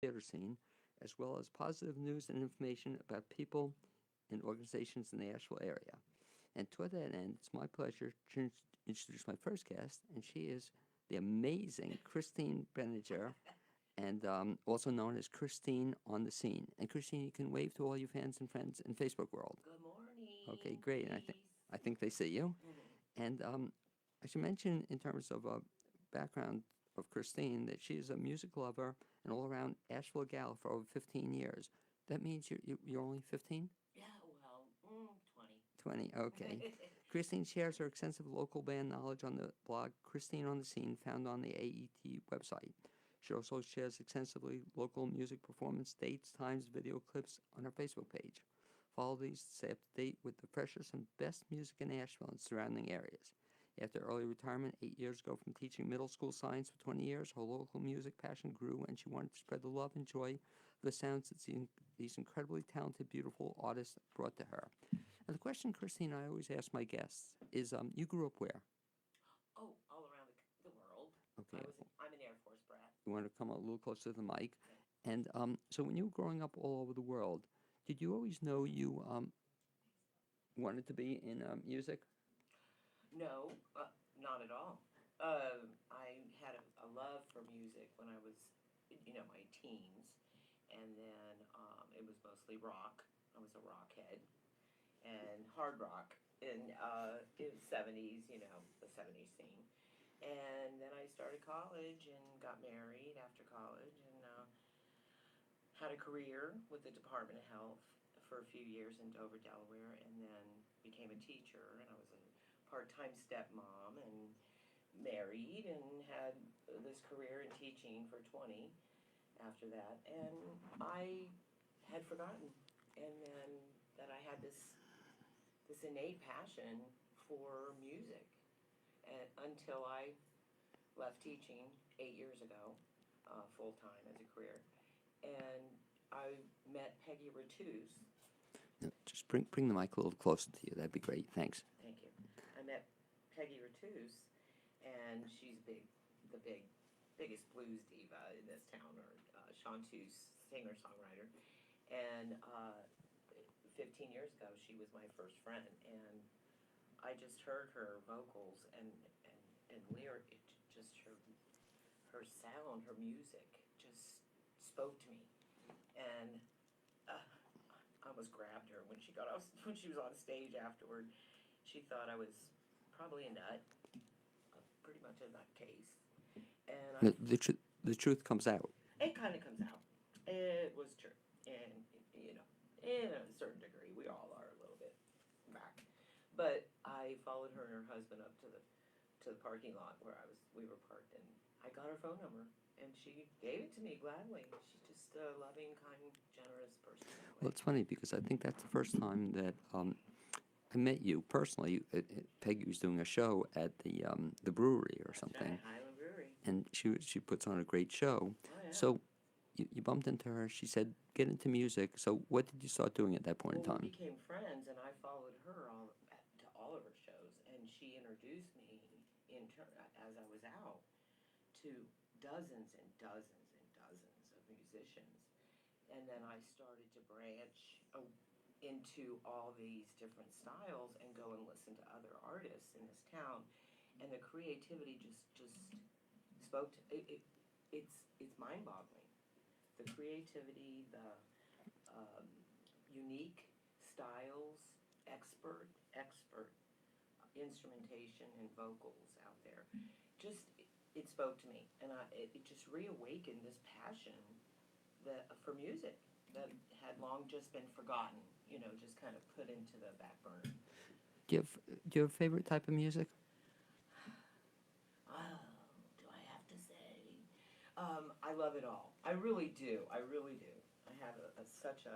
theater scene, as well as positive news and information about people and organizations in the Asheville area. And toward that end, it's my pleasure to introduce my first guest, and she is the amazing Christine Breininger, and also known as Christine on the Scene. And Christine, you can wave to all your fans and friends in Facebook world. Good morning. Okay, great. And Peace. I think they see you. Mhm. And I should mention, in terms of background of Christine, that she is a music lover and all-around Asheville gal for over 15 years. That means you're only 15? Yeah, well, 20. 20, okay. Christine shares her extensive local band knowledge on the blog Christine on the Scene, found on the AET website. She also shares extensively local music performance dates, times, video clips on her Facebook page. Follow these to stay up to date with the freshest and best music in Asheville and surrounding areas. After early retirement 8 years ago from teaching middle school science for 20 years, her local music passion grew and she wanted to spread the love and joy of the sounds that these incredibly talented, beautiful artists brought to her. And the question, Christine, I always ask my guests is, you grew up where? Oh, all around the world. Okay, I'm an Air Force brat. you want to come a little closer to the mic. Okay. And so when you were growing up all over the world, did you always know you wanted to be in music? No, not at all. I had a love for music when I was, my teens, and then it was mostly rock. I was a rock head and hard rock in the 70s, the 70s scene. And then I started college and got married after college and had a career with the Department of Health for a few years in Dover, Delaware, and then became a teacher. And I was a part-time stepmom and married and had this career in teaching for 20 after that. And I had forgotten, and then that I had this innate passion for music, and until I left teaching 8 years ago, full time as a career, and I met Peggy Rattus. No, just bring the mic a little closer to you. That'd be great. Thanks. Thank you. I met Peggy Rattus, and she's biggest blues diva in this town, or chanteuse, singer songwriter, and 15 years ago she was my first friend, and I just heard her vocals and lyric, just her sound, her music just spoke to me, and I almost grabbed her when she got off when she was on stage afterward. She thought I was probably a nut, pretty much a nutcase, and The truth comes out. it kind of comes out. It was true, and in a certain degree, we all are a little bit back. But I followed her and her husband up to the parking lot where we were parked, and I got her phone number, and she gave it to me gladly. She's just a loving, kind, generous person that Well, way. it's funny because I think that's the first time that I met you personally. Peggy was doing a show at the brewery or That's something, right, Highland Brewery. and she puts on a great show. Oh yeah. So you bumped into her. She said, "Get into music." So what did you start doing at that point in Well, we time? became friends, and I followed her to all of her shows, and she introduced me as I was out to dozens and dozens and dozens of musicians. And then I started to branch into all these different styles and go and listen to other artists in this town. And the creativity just spoke to it's mind-boggling. The creativity, the unique styles, expert instrumentation and vocals out there. Just it spoke to me, and it just reawakened this passion for music that had long just been forgotten. Just kind of put into the back burner. Do you have a favorite type of music? Oh, do I have to say? I love it all. I really do. I really do. I have such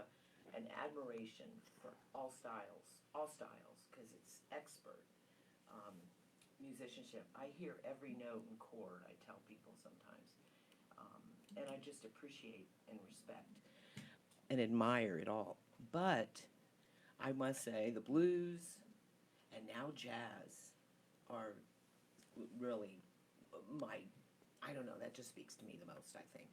an admiration for all styles, because it's expert musicianship. I hear every note and chord. I tell people sometimes, and I just appreciate and respect and admire it all. But I must say, the blues and now jazz are really my, I don't know, that just speaks to me the most, I think.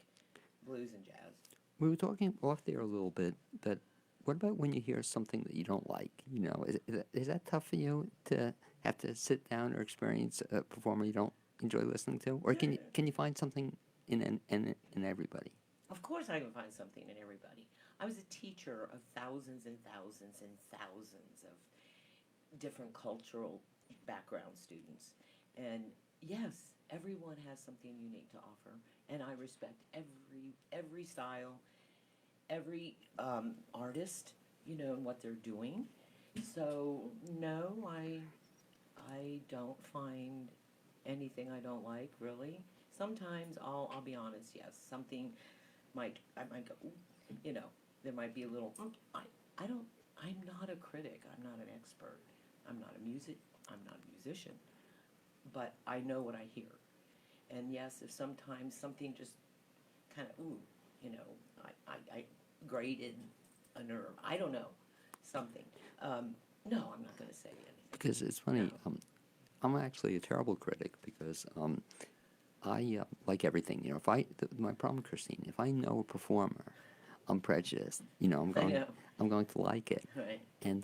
blues and jazz. We were talking off there a little bit, but what about when you hear something that you don't like? You know, is that tough for you to have to sit down or experience a performer you don't enjoy listening to, or can you find something in everybody? Of course, I can find something in everybody. I was a teacher of thousands and thousands and thousands of different cultural background students, and yes, everyone has something unique to offer, and I respect every style, every artist, and what they're doing. So no, I don't find anything I don't like really. Sometimes I'll be honest. Yes, something I might go, ooh, you know, there might be a little. I don't. I'm not a critic. I'm not an expert. I'm not a music. I'm not a musician. But I know what I hear. And yes, if sometimes something just kind of I grated a nerve. I don't know, something. No, I'm not going to say anything. Because it's funny, No. I'm actually a terrible critic because I like everything. You know, my problem, Christine, if I know a performer, I'm prejudiced. You know, know. I'm going to like it. Right. And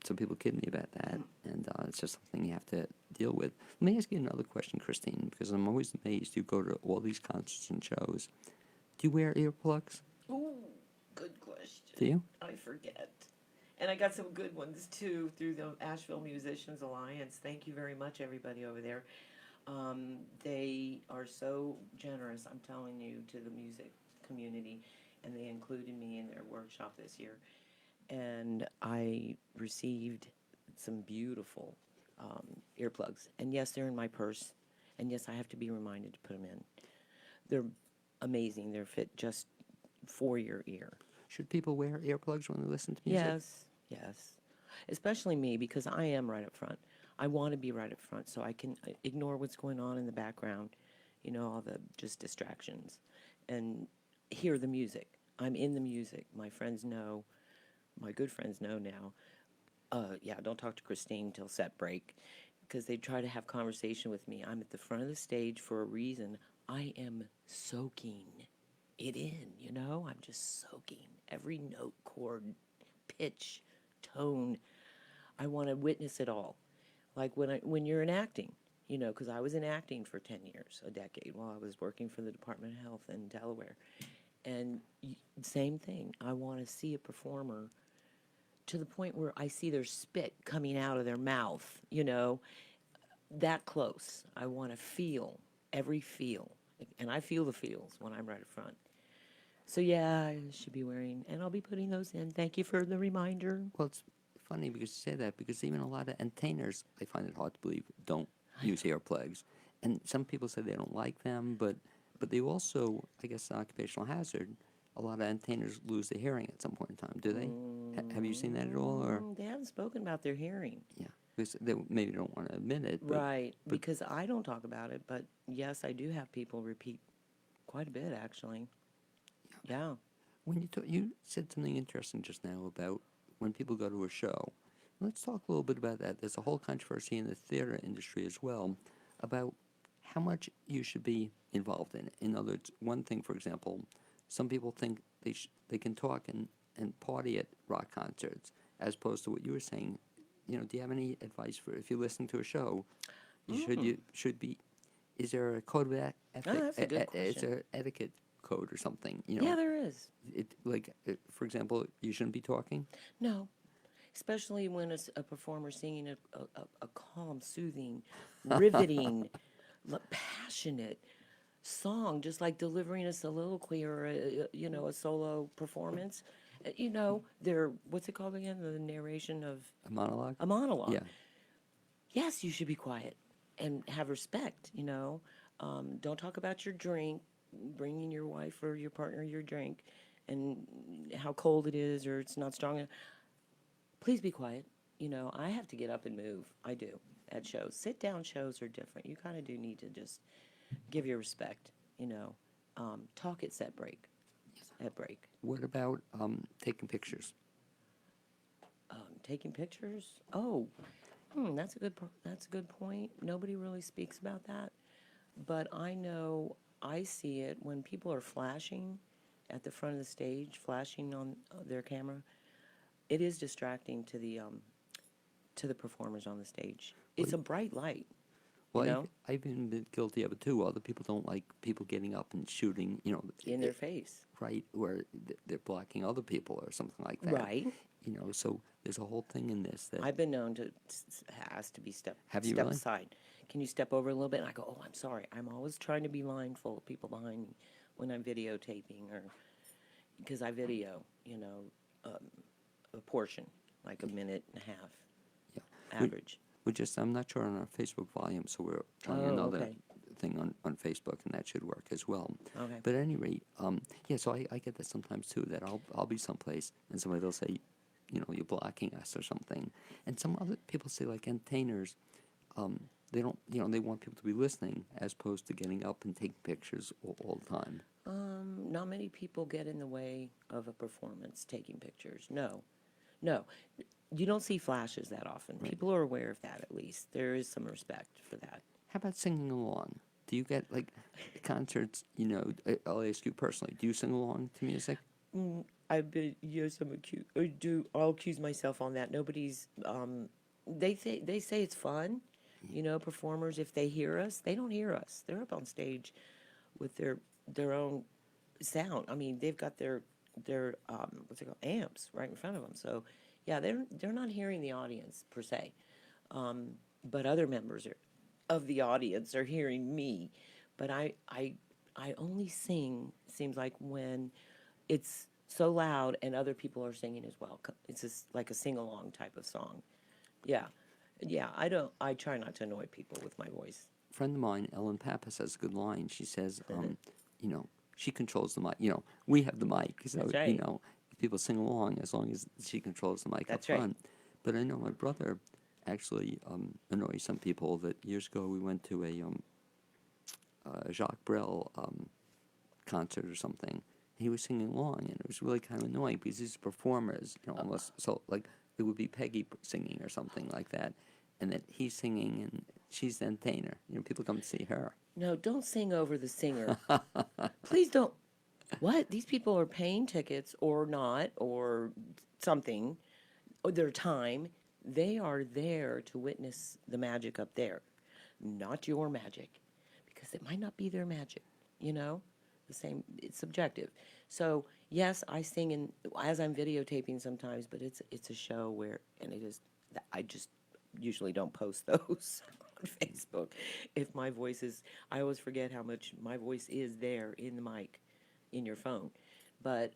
some people kid me about that, and it's just something you have to deal with. Let me ask you another question, Christine, because I'm always amazed. You go to all these concerts and shows. Do you wear earplugs? Ooh, good question. Do you? I forget. And I got some good ones too through the Asheville Musicians Alliance. Thank you very much, everybody over there. They are so generous, I'm telling you, to the music community, and they included me in their workshop this year. And I received some beautiful earplugs. And yes, they're in my purse. And yes, I have to be reminded to put them in. They're amazing. They're fit just for your ear. Should people wear earplugs when they listen to music? Yes. Especially me, because I am right up front. I want to be right up front so I can ignore what's going on in the background, all the just distractions, and hear the music. I'm in the music. My friends know, my good friends know now. Don't talk to Christine till set break, because they try to have conversation with me. I'm at the front of the stage for a reason. I am soaking it in, I'm just soaking every note, chord, pitch, tone. I want to witness it all. Like when you're in acting, because I was in acting for 10 years, a decade, while I was working for the Department of Health in Delaware. And same thing. I want to see a performer to the point where I see their spit coming out of their mouth, that close. I want to feel every feel. And I feel the feels when I'm right up front. So yeah, I should be wearing, and I'll be putting those in. Thank you for the reminder. Well, it's funny because you say that, because even a lot of entertainers, I find it hard to believe, don't use earplugs. And some people say they don't like them, but they also, I guess, an occupational hazard. A lot of entertainers lose their hearing at some point in time. Do they? Have you seen that at all? Or They haven't spoken about their hearing. yeah, because they maybe don't want to admit it. Right, because I don't talk about it, but yes, I do have people repeat quite a bit, actually. Yeah. When you said something interesting just now about when people go to a show. Let's talk a little bit about that. There's a whole controversy in the theater industry as well about how much you should be involved in it. In other words, one thing, for example, some people think they can talk and party at rock concerts, as opposed to what you were saying. Do you have any advice for if you're listening to a show? You should be. Is there a code of ethics? That's a good question. Is there etiquette code or something? Yeah, there is. For example, you shouldn't be talking. No, especially when a performer singing a calm, soothing, riveting, passionate song, just like delivering a soliloquy or a solo performance. They're, what's it called again? The narration of A monologue. a monologue. Yeah. Yes, you should be quiet and have respect. Don't talk about your drink, bringing your wife or your partner your drink, and how cold it is or it's not strong enough. Please be quiet. I have to get up and move. I do at shows. Sit down shows are different. You kind of do need to just give your respect. Talk at set break. At break. What about taking pictures? Taking pictures. Oh, that's a good point. Nobody really speaks about that, but I know I see it when people are flashing at the front of the stage, flashing on their camera, it is distracting to the performers on the stage. It's a bright light. Well, You know, I've been guilty of it too. Other people don't like people getting up and shooting, in their face. right, where they're blocking other people or something like that. Right. So there's a whole thing in this that I've been known to ask to be step Have you step really? aside. Can you step over a little bit? And I go, oh, I'm sorry. I'm always trying to be mindful of people behind me when I'm videotaping, or because I video, a portion, like a minute and a half, yeah. We- average. I'm not sure on our Facebook volume, so we're trying Oh, another okay. thing on Facebook, and that should work as well. Okay. But at any rate, yeah, so I get that sometimes too, that I'll be someplace and somebody will say, you're blocking us or something. And some other people say, like entertainers, they don't, they want people to be listening as opposed to getting up and taking pictures all the time. Not many people get in the way of a performance taking pictures. No. No. You don't see flashes that often. Right. People are aware of that, at least. There is some respect for that. How about singing along? Do you get, like, concerts, I'll ask you personally, do you sing along to music? I've been, yes, I'll accuse myself on that. Nobody's, they say it's fun. Performers, if they hear us, they don't hear us. They're up on stage with their own sound. I mean, they've got their what's it called, amps right in front of them. So, yeah, they're not hearing the audience per se, but other members of the audience are hearing me. But I only sing, seems like, when it's so loud and other people are singing as well. It's just like a sing-along type of song. Yeah. Yeah, I try not to annoy people with my voice. A friend of mine, Ellen Pappas, has a good line. She says, she controls the mic. We have the mic, so, That's right. people sing along as long as she controls the mic That's up right. front. But I know my brother actually annoys some people. That years ago we went to a Jacques Brel concert or something. He was singing along, and it was really kind of annoying because these performers, almost so like it would be Peggy singing or something like that, and that he's singing and she's the entertainer. People come to see her. No, don't sing over the singer. Please don't. What? These people are paying tickets or not, or something, or their time. They are there to witness the magic up there, not your magic, because it might not be their magic, The same, it's subjective. So, yes, I sing as I'm videotaping sometimes, but it's a show where, and I just usually don't post those on Facebook. If my voice is, I always forget how much my voice is there in the mic, in your phone. But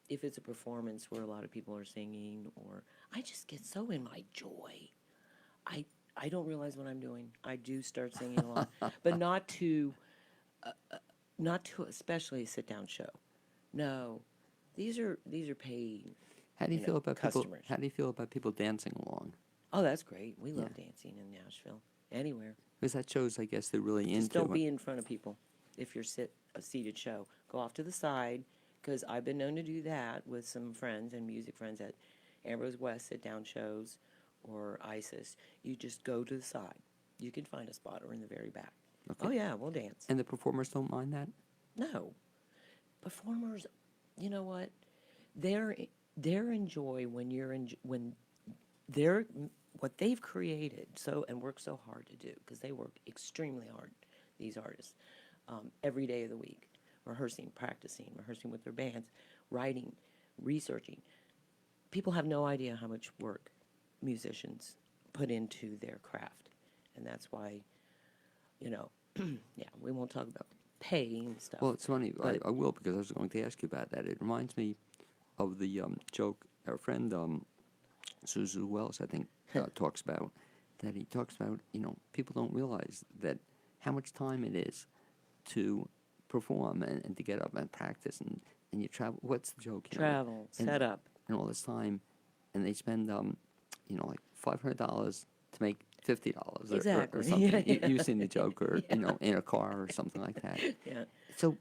if it's a performance where a lot of people are singing, or I just get so in my joy. I don't realize what I'm doing. I do start singing along, but not to especially a sit-down show. No, these are paid. How do you feel about people? Customers. How do you feel about people dancing along? Oh, that's great. We love dancing in Nashville. Anywhere. Because that shows, I guess, they're really Just into don't it. be in front of people if you're a seated show. Go off to the side, because I've been known to do that with some friends and music friends at Ambrose West sit-down shows or ISIS. You just go to the side. You can find a spot or in the very back. Okay. Oh, yeah, we'll dance. And the performers don't mind that? No. Performers, you know what? They're enjoy when they're what they've created and worked so hard to do, because they work extremely hard, these artists, every day of the week, rehearsing with their bands, writing, researching. People have no idea how much work musicians put into their craft, and that's why, yeah, we won't talk about pay and stuff. Well, it's funny. But I will, because I was going to ask you about that. It reminds me of the joke our friend Suzu Wells, I think, talks about. That he talks about, people don't realize that how much time it is to perform and to get up and practice and you travel. What's the joke? travel, set up. And all this time, and they spend like $500 to make $50 Exactly. or something. Yeah. You've seen the joke, or in a car or something like that. Yeah. So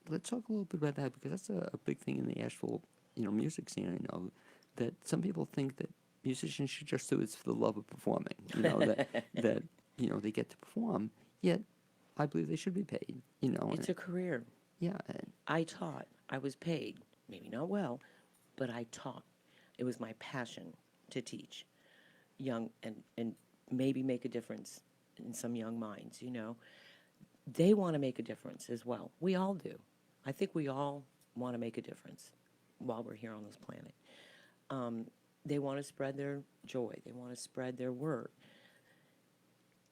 let's talk a little bit about that, because that's a big thing in the Asheville music scene. I know that some people think that musicians should just do it for the love of performing. That they get to perform. Yet I believe they should be paid. It's a career. Yeah. I taught. I was paid, maybe not well, but I taught. It was my passion to teach young and maybe make a difference in some young minds, you know. They want to make a difference as well. We all do. I think we all want to make a difference while we're here on this planet. They want to spread their joy. They want to spread their word.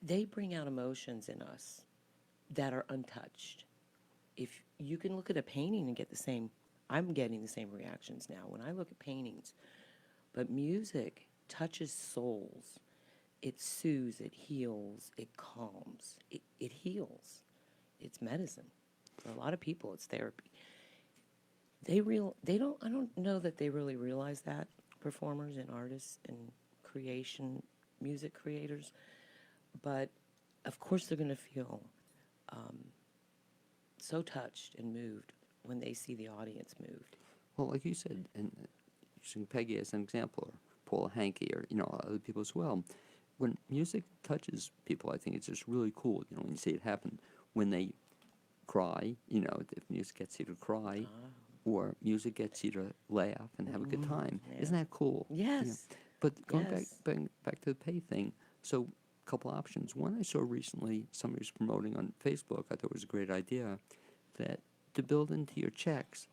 They bring out emotions in us that are untouched. If you can look at a painting and get the same, I'm getting the same reactions now when I look at paintings. But music touches souls. It soothes, it heals, it calms, it heals. It's medicine. For a lot of people, it's therapy. I don't know that they really realize that, performers and artists and music creators, but of course they're going to feel so touched and moved when they see the audience moved. Well, like you said, and using Peggy as an example, or Paula Hankey, or other people as well. When music touches people, I think it's just really cool. When you see it happen, when they cry, if music gets you to cry, or music gets you to laugh and have a good time. Yeah. Isn't that cool? Yes. But going Yes. back to the pay thing, so a couple options. One I saw recently, somebody was promoting on Facebook, I thought it was a great idea, that to build into your checks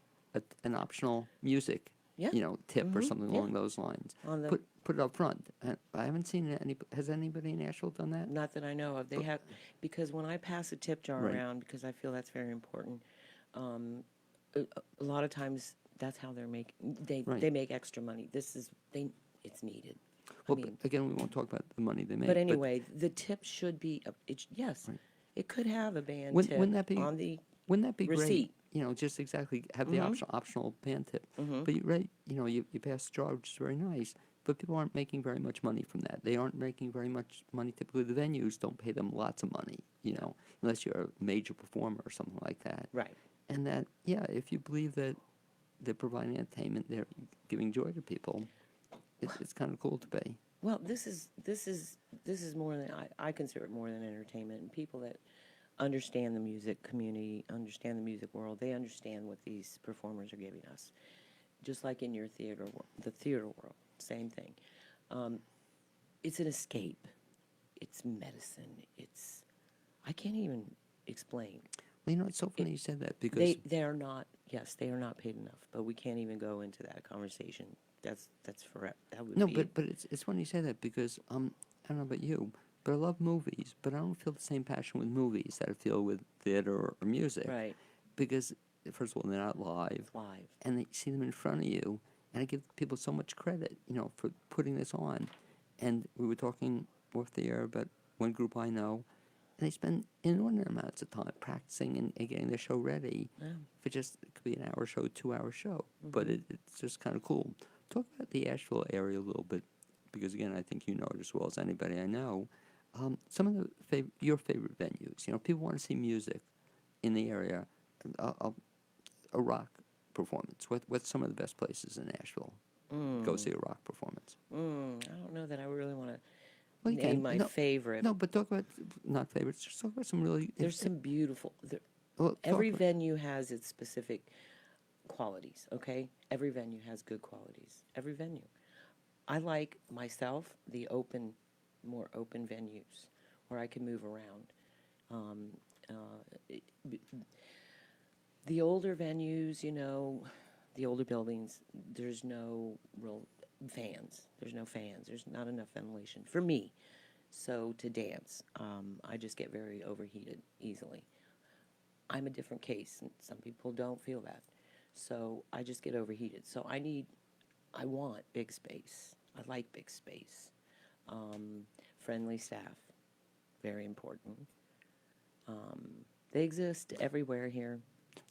an optional music, Yeah. tip or Mhm. something Yeah. along those lines. On the, Put it up front. I haven't seen has anybody in Nashville done that? not that I know of. They have, because when I pass a tip jar Right. around, because I feel that's very important, a lot of times that's how they're making, Right. they make extra money. It's needed. Well, I mean, again, we won't talk about the money they make. but anyway, the tip should be, yes, Right. it could have a band Wouldn't tip that be- on the, Wouldn't that be receipt. great? Just exactly have the optional band tip. But you pass the jar, which is very nice. But people aren't making very much money from that. They aren't making very much money. Typically, the venues don't pay them lots of money. Unless you're a major performer or something like that. right. And that, if you believe that they're providing entertainment, they're giving joy to people, it's kind of cool to pay. Well, this is more than, I consider it more than entertainment. And people that understand the music community, understand the music world, they understand what these performers are giving us. Just like in your the theater world, same thing. It's an escape. It's medicine. I can't even explain. Well, it's so funny you said that because They are not, yes, they are not paid enough, but we can't even go into that conversation. That's forever. That would no, be, but it's funny you say that because I don't know about you, but I love movies, but I don't feel the same passion with movies that I feel with theater or music. right, Because first of all, they're not live, live. and they see them in front of you, and I give people so much credit, for putting this on. And we were talking off the air about one group I know, and they spend inordinate amounts of time practicing and getting their show ready. Yeah. It could be an hour show, 2-hour show, but it's just kind of cool. Talk about the Asheville area a little bit, because again, I think you know it as well as anybody I know. Some of your favorite venues. People want to see music in the area. A rock performance. What's some of the best places in Nashville? Go see a rock performance. I don't know that I really want to Well, you name can. my favorite. No, but talk about not favorites. Just talk about some really. There's some beautiful. Well, Every venue has its specific qualities. Okay, every venue has good qualities. Every venue. I like myself the more open venues where I can move around. The older venues, the older buildings, there's no real fans. There's no fans. There's not enough ventilation for me. So to dance, I just get very overheated easily. I'm a different case. And some people don't feel that. So I just get overheated. So I want big space. I like big space. Friendly staff, very important. They exist everywhere here.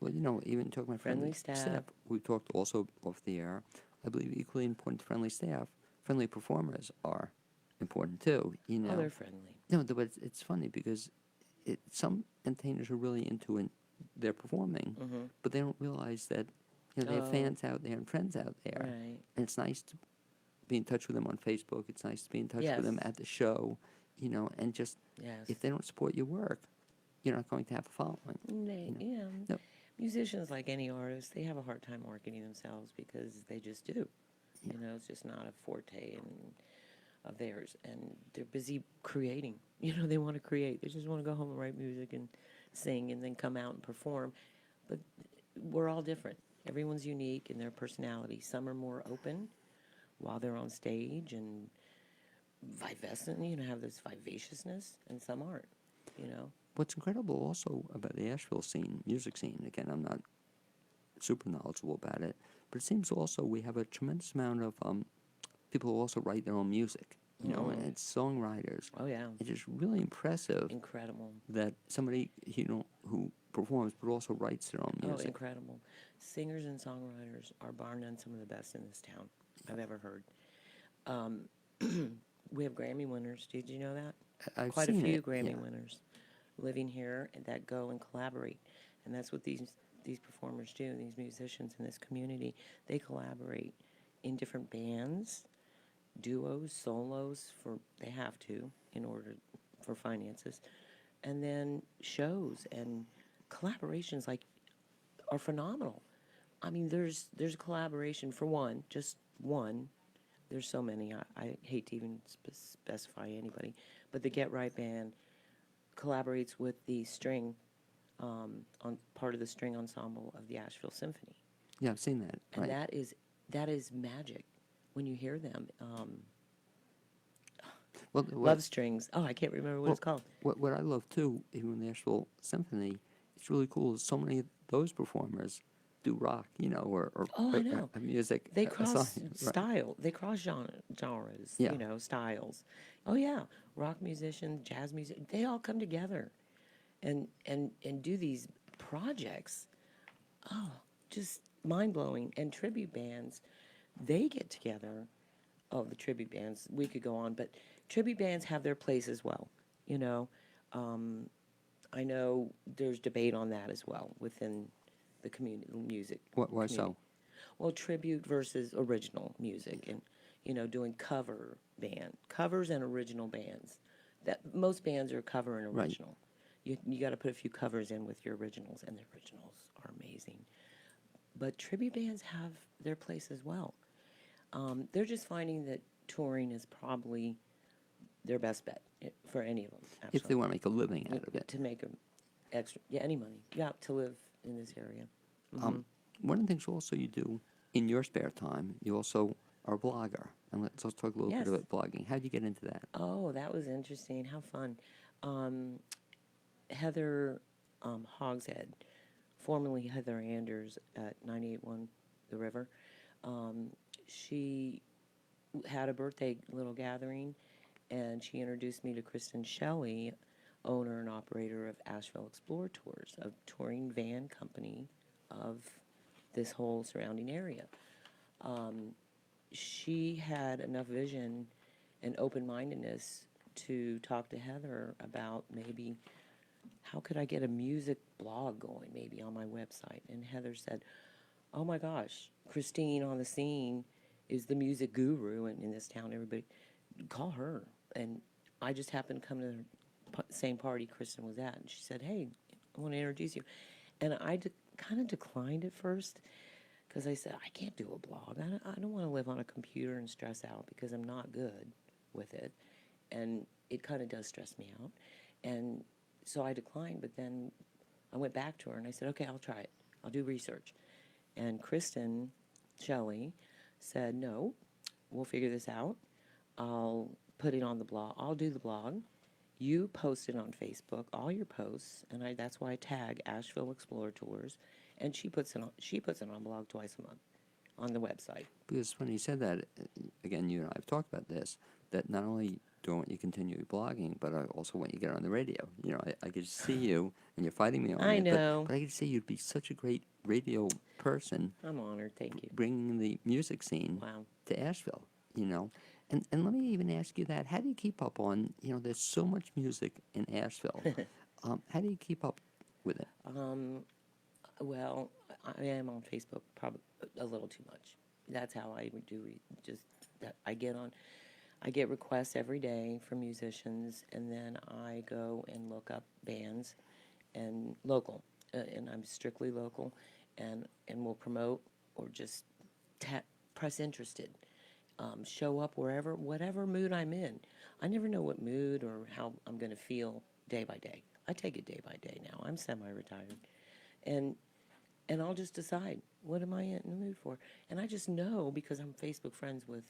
Well, even talking about Friendly staff, staff. we talked also off the air. I believe equally important to friendly staff, friendly performers are important too. Oh, they're friendly. No, but it's funny because some entertainers are really into it. They're performing, but they don't realize that they have fans out there and friends out there. Right. And it's nice to be in touch with them on Facebook. It's nice to be in touch Yes. with them at the show, and just Yes. if they don't support your work, you're not going to have a following. Yeah. No. musicians, like any artist, they have a hard time marketing themselves because they just do. You know, it's just not a forte of theirs, and they're busy creating. You know, they want to create. They just want to go home and write music and sing, and then come out and perform. But we're all different. Everyone's unique in their personality. Some are more open while they're on stage and vivescent, you know, have this vivaciousness, and some aren't. You know. What's incredible also about the Asheville scene, music scene, again, I'm not super knowledgeable about it, but it seems also we have a tremendous amount of people who also write their own music, you know, and it's songwriters. Oh yeah. It's just really impressive Incredible. that somebody, you know, who performs but also writes their own Oh, music. incredible. Singers and songwriters are bar none some of the best in this town I've ever heard. We have Grammy winners. Did you know that? I've Quite a seen few it, Grammy yeah. winners living here that go and collaborate. And that's what these performers do, these musicians in this community. They collaborate in different bands, duos, solos, they have to in order for finances. And then shows and collaborations are phenomenal. I mean, there's a collaboration for one, just one. There's so many. I hate to even specify anybody, but the Get Right Band collaborates with the string on part of the string ensemble of the Asheville Symphony, Yeah, I've seen that. and Right. that is magic when you hear them. Well, Love Strings. Oh, I can't remember what it's called. What I love too, even with the Asheville Symphony, it's really cool. Is so many of those performers do rock, you know, or Oh, I know. music. They aside, cross right. style. They cross genres. Yeah. You know, styles. Oh yeah, rock musician, jazz music. They all come together, and do these projects. Oh, just mind blowing. And tribute bands, they get together. Oh, the tribute bands. We could go on, but tribute bands have their place as well. You know, I know there's debate on that as well within the community music. Why community. so? Well, tribute versus original music, and you know, doing covers and original bands. That most bands are cover and Right. original. You got to put a few covers in with your originals, and the originals are amazing. But tribute bands have their place as well. They're just finding that touring is probably their best bet for any of them. If they want to make a living out of it. To make any money, to live in this area. One of the things also you do in your spare time, you also are a blogger. And let's talk a little Yes. bit about blogging. How did you get into that? Oh, that was interesting. How fun. Heather Hogshead, formerly Heather Anders at 98.1 The River, she had a birthday little gathering, and she introduced me to Kristen Shelley, owner and operator of Asheville Explore Tours, a touring van company of this whole surrounding area. She had enough vision and open-mindedness to talk to Heather about maybe how could I get a music blog going maybe on my website. And Heather said, oh my gosh, Christine on the scene is the music guru in this town. Everybody, call her. And I just happened to come to the same party Kristen was at, and she said, hey, I want to introduce you. And I kind of declined at first, because I said, I can't do a blog. I don't want to live on a computer and stress out, because I'm not good with it. And it kind of does stress me out. And so I declined, but then I went back to her and I said, okay, I'll try it. I'll do research. And Kristen Shelley said, no, we'll figure this out. I'll put it on the blog. I'll do the blog. You post it on Facebook, all your posts, and that's why I tag Asheville Explore Tours, and she puts it on blog twice a month on the website. Because when you said that, again, you and I have talked about this, that not only do I want you to continue blogging, but I also want you to get on the radio. You know, I could see you, and you're fighting me on I it. know. But I could see you'd be such a great radio person. I'm honored, thank you. Bringing the music scene Wow. to Asheville, you know. And let me even ask you that. How do you keep up on, you know, there's so much music in Asheville. How do you keep up with it? Well, I am on Facebook probably a little too much. That's how I do I get requests every day from musicians, and then I go and look up bands and local and I'm strictly local, and will promote or just press interested. Show up whatever mood I'm in. I never know what mood or how I'm going to feel day by day. I take it day by day now. I'm semi-retired, and I'll just decide what am I in the mood for. And I just know because I'm Facebook friends with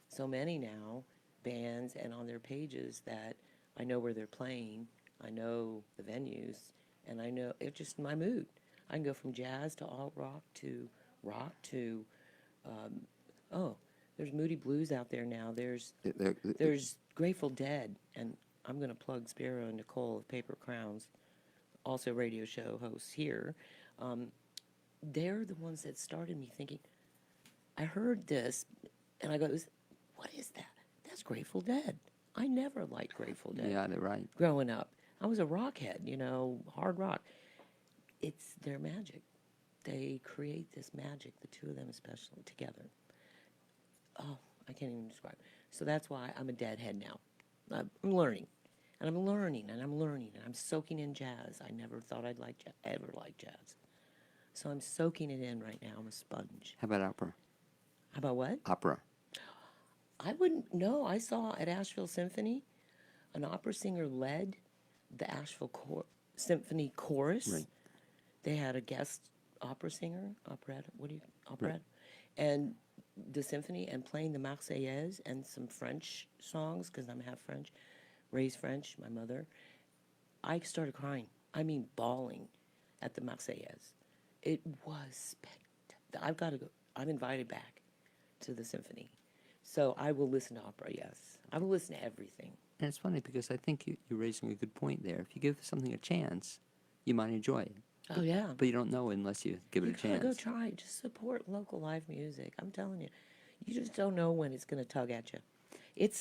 so many now bands and on their pages that I know where they're playing. I know the venues, and I know it's just my mood. I can go from jazz to alt rock to oh, there's Moody Blues out there now. There's Grateful Dead, and I'm going to plug Spiro and Nicole of Paper Crowns, also radio show hosts here. They're the ones that started me thinking, I heard this, and I go, what is that? That's Grateful Dead. I never liked Grateful Dead. Yeah, they're right. Growing up. I was a rockhead, hard rock. It's their magic. They create this magic, the two of them especially, together. Oh, I can't even describe. So that's why I'm a deadhead now. I'm learning. And I'm learning, and I'm learning, and I'm soaking in jazz. I never thought I'd ever like jazz. So I'm soaking it in right now. I'm a sponge. How about opera? How about what? Opera. I wouldn't know. I saw at Asheville Symphony, an opera singer led the Asheville Symphony Chorus. Right. They had a guest opera singer, operetta, operetta, and the symphony, and playing the Marseillaise and some French songs, because I'm half French, raised French, my mother. I started crying. I mean, bawling at the Marseillaise. It was spectacular. I've got to go. I'm invited back to the symphony. So I will listen to opera, yes. I will listen to everything. And it's funny because I think you're raising a good point there. If you give something a chance, you might enjoy it. Oh, yeah. But you don't know unless you give it a chance. Go try it. Just support local live music. I'm telling you. You just don't know when it's going to tug at you. It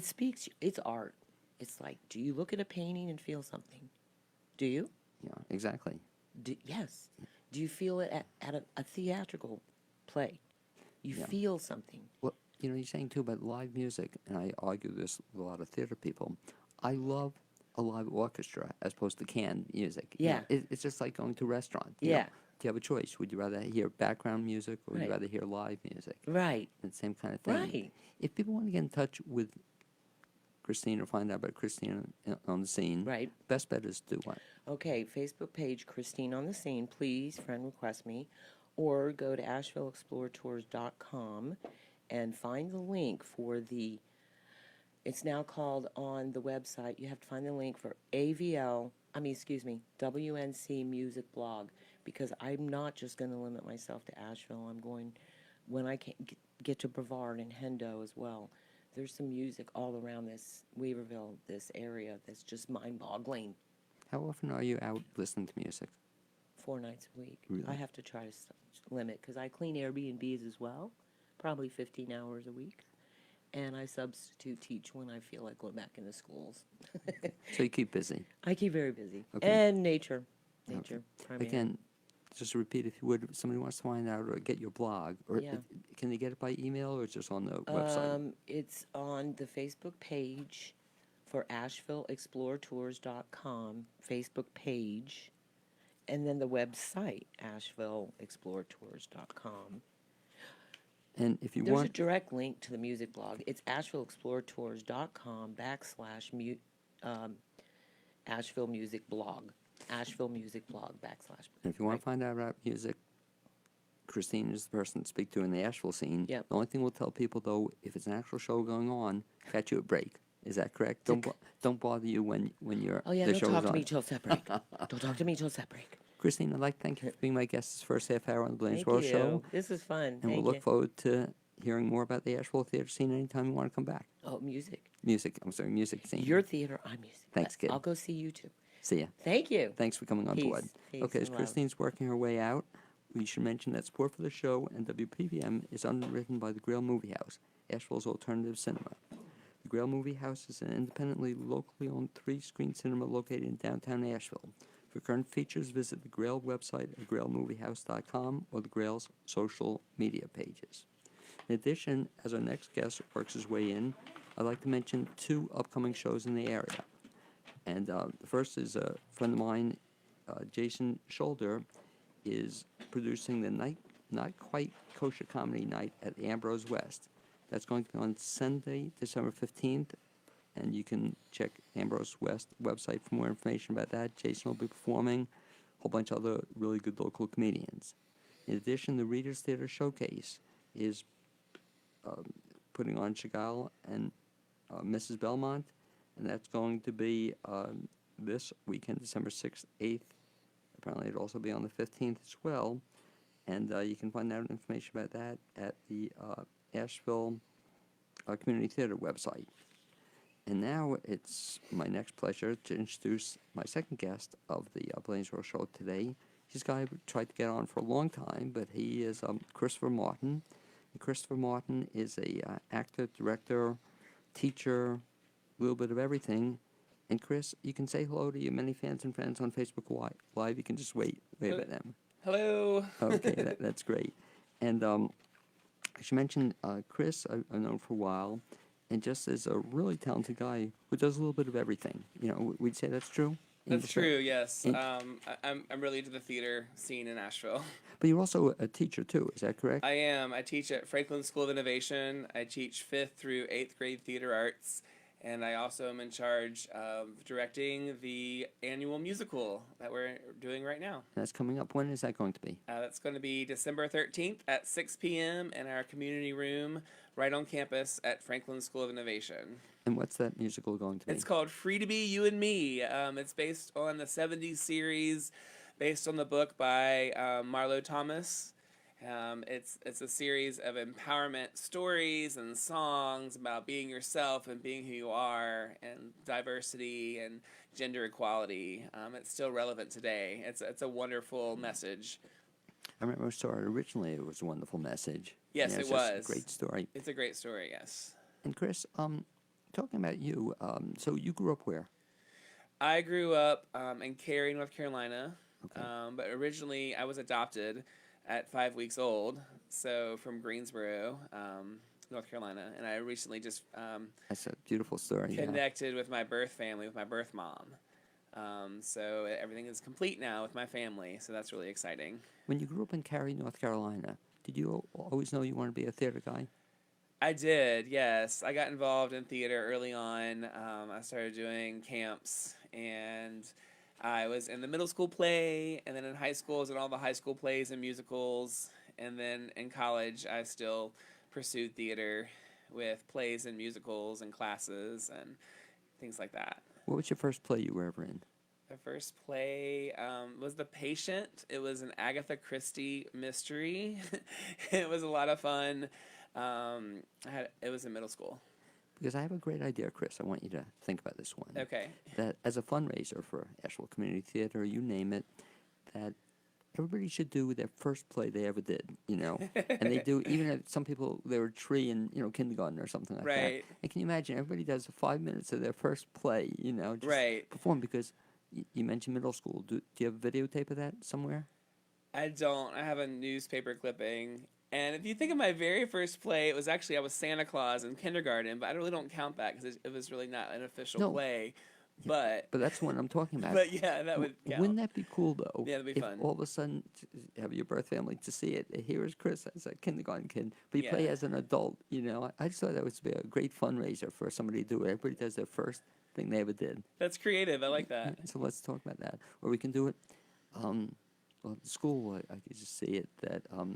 speaks. It's art. It's like, do you look at a painting and feel something? Do you? Yeah, exactly. Yes. Do you feel it at a theatrical play? You Yeah. feel something. Well, you're saying too about live music, and I argue this with a lot of theater people. I love a live orchestra as opposed to canned music. Yeah. It's just like going to a restaurant. Yeah. Do you have a choice? Would you rather hear background music or would you Right. rather hear live music? Right. It's the same kind of thing. Right. If people want to get in touch with Christine or find out about Christine on the scene, Right. best bet is to do what? Okay, Facebook page, Christine on the Scene. Please friend request me. Or go to AshevilleExplorerTours.com and find the link for it's now called on the website, you have to find the link for WNC Music Blog, because I'm not just going to limit myself to Asheville. I'm going, when I can get to Brevard and Hendo as well. There's some music all around this Weaverville, this area, that's just mind-boggling. How often are you out listening to music? 4 nights a week. Really? I have to try to limit, because I clean Airbnbs as well, probably 15 hours a week. And I substitute teach when I feel like going back into schools. So you keep busy. I keep very busy. Okay. And nature. Primarily. Again, just to repeat, if you would, if somebody wants to find out or get your blog, or Yeah. can they get it by email or just on the website? It's on the Facebook page for AshevilleExplorerTours.com Facebook page, and then the website, AshevilleExplorerTours.com. And if you There's a want, direct link to the music blog. It's AshevilleExplorerTours.com / Asheville Music Blog. Asheville Music Blog / if you want to find out about music, Christine is the person to speak to in the Asheville scene. Yep. The only thing we'll tell people, though, if it's an actual show going on, catch you at break. Is that correct? Don't bother you when you're Oh, yeah, the don't show talk is to on. me till set break. Don't talk to me till set break. Christine, I'd like to thank you for being my guest this first half hour on the Thank BLAINESWORLD you. show. This is fun. And Thank we'll look you. forward to hearing more about the Asheville theater scene anytime you want to come back. Oh, music. Music scene. Your theater, I'm music. Thanks, kid. I'll go see you too. See ya. Thank you. Thanks for coming on Peace. board. Peace Okay, as and love. Christine's working her way out, we should mention that support for the show and WPVM is underwritten by the Grail Movie House, Asheville's alternative cinema. The Grail Movie House is an independently, locally owned 3-screen cinema located in downtown Asheville. For current features, visit the Grail website at grailmoviehouse.com or the Grail's social media pages. In addition, as our next guest works his way in, I'd like to mention 2 upcoming shows in the area. And the first is a friend of mine, Jason Shoulder is producing the Not Quite Kosher Comedy Night at the Ambrose West. That's going to be on Sunday, December 15th, and you can check Ambrose West website for more information about that. Jason will be performing, a whole bunch of other really good local comedians. In addition, the Readers Theater Showcase is putting on Chagall and Mrs. Belmont, and that's going to be this weekend, December 6th, 8th. Apparently it'll also be on the 15th as well, and you can find out information about that at the Asheville Community Theater website. And now it's my next pleasure to introduce my second guest of the BLAINESWORLD show today. He's a guy I've tried to get on for a long time, but he is Christopher Martin. And Christopher Martin is a actor, director, teacher, a little bit of everything. And Chris, you can say hello to your many fans and friends on Facebook Live. You can just wave at them. Hello. Okay, that's great. And I should mention Chris, I've known for a while, and just is a really talented guy who does a little bit of everything. You know, we'd say that's true? That's true, yes. I'm really into the theater scene in Asheville. But you're also a teacher, too. Is that correct? I am. I teach at Franklin School of Innovation. I teach 5th through 8th grade theater arts. And I also am in charge of directing the annual musical that we're doing right now. That's coming up. When is that going to be? That's going to be December 13th at 6 p.m. in our community room right on campus at Franklin School of Innovation. And what's that musical going to be? It's called Free to Be You and Me. It's based on the 70s series, based on the book by Marlo Thomas. It's a series of empowerment stories and songs about being yourself and being who you are, and diversity and gender equality. It's still relevant today. It's a wonderful message. I remember I saw it originally. It was a wonderful message. Yes, it was. Just a great story. It's a great story, yes. And Chris, talking about you, so you grew up where? I grew up in Cary, North Carolina, Okay. but originally I was adopted at 5 weeks old, so from Greensboro, North Carolina, and I recently just That's a beautiful story. connected with my birth family, with my birth mom. So everything is complete now with my family, so that's really exciting. When you grew up in Cary, North Carolina, did you always know you wanted to be a theater guy? I did, yes. I got involved in theater early on. I started doing camps, and I was in the middle school play, and then in high school I was in all the high school plays and musicals, and then in college I still pursued theater with plays and musicals and classes and things like that. What was your first play you were ever in? The first play was The Patient. It was an Agatha Christie mystery. It was a lot of fun. It was in middle school. Because I have a great idea, Chris. I want you to think about this one. Okay. That as a fundraiser for Asheville Community Theater, you name it, that everybody should do their first play they ever did, you know. And they do, even if some people, they were a tree in, you know, kindergarten or something like that. Right. And can you imagine, everybody does 5 minutes of their first play, you know, just Right. perform, because you mentioned middle school. Do you have a videotape of that somewhere? I don't. I have a newspaper clipping. And if you think of my very first play, it was actually, I was Santa Claus in kindergarten, but I really don't count that because it was really not an official No. play. But that's what I'm talking about. But yeah, that would count. Wouldn't that be cool, though? Yeah, that'd be if fun. all of a sudden, have your birth family to see it. Here is Chris as a kindergarten kid, but you play Yeah. as an adult. You know, I just thought that would be a great fundraiser for somebody to do it. Everybody does their first thing they ever did. That's creative. I like that. So let's talk about that. Or we can do it. Well, at school, I could just see it that I